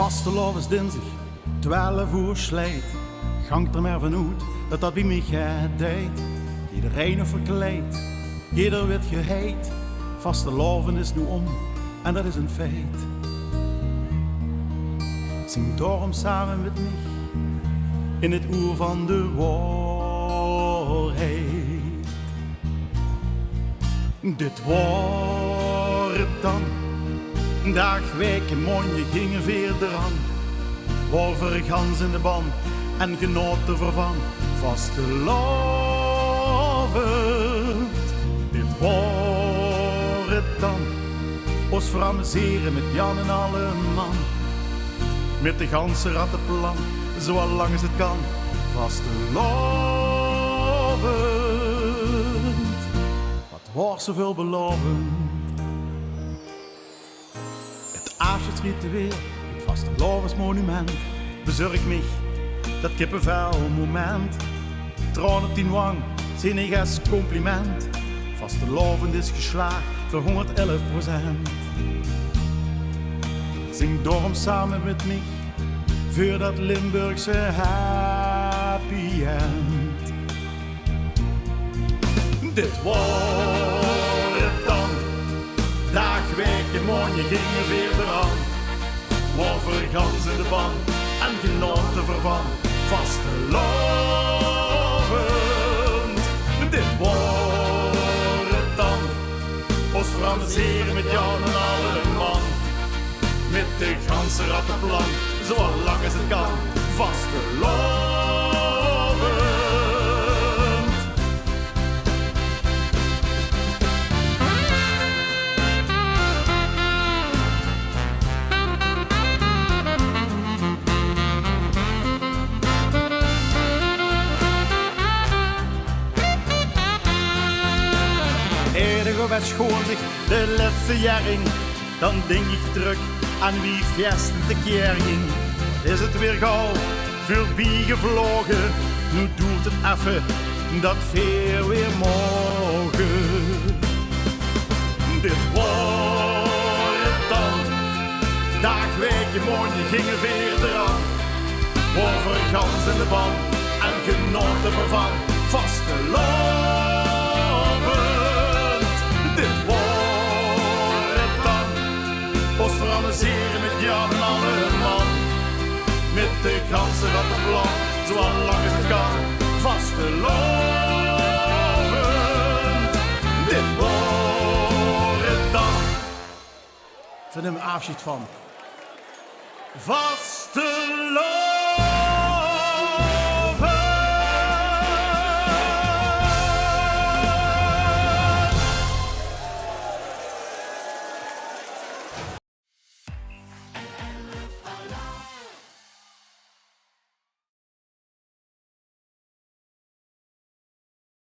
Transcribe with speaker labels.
Speaker 1: Vastelovend is dinsdag, 12 uur slijt. Gangt er maar vanuit dat dat bij mij gaat deed. Iedereen is verkleed, ieder werd geheet. Vastelovend is nu om en dat is een feit. Zing daarom samen met mij in het oer van de waarheid. Dit wordt dan dag, week en maanden gingen verder aan. Wolver gans in de ban en genoten vervan vastelovend. Dit wordt dan ons veramuseren met Jan en alle man. Met de ganse rattenplan, zo lang als het kan, vastelovend. Wat wordt zoveel belovend. Het avondritueel, het vastelovensmonument, bezorg mij dat kippenvel moment. Tranen op die wang, zinnig als compliment. Vastelovend is geslaagd voor 111%. Zing daarom samen met mij voor dat Limburgse happy end. Dit wordt het dan. Dag, week en maanden gingen verder aan. Wolver gans in de ban en genoten vervan vastelovend. Dit wordt het dan. Ons veramuseren met Jan en alle man. Met de ganse rattenplan, zo lang als het kan, vastelovend. Eerder werd schoon zich de laatste jaren, dan denk ik terug aan wie feesten te keer ging. Is het weer gauw voorbij gevlogen, nu doet het even dat veer weer mogen. Dit wordt het dan. Dag, week en maanden gingen verder aan. Over gans in de ban en genoten vervan vastelovend. Dit wordt het dan. Ons veramuseren met Jan en alle man. Met de ganse rattenplan, zo lang als het kan, vastelovend. Dit wordt het dan. Van hem afschiet van vastelovend.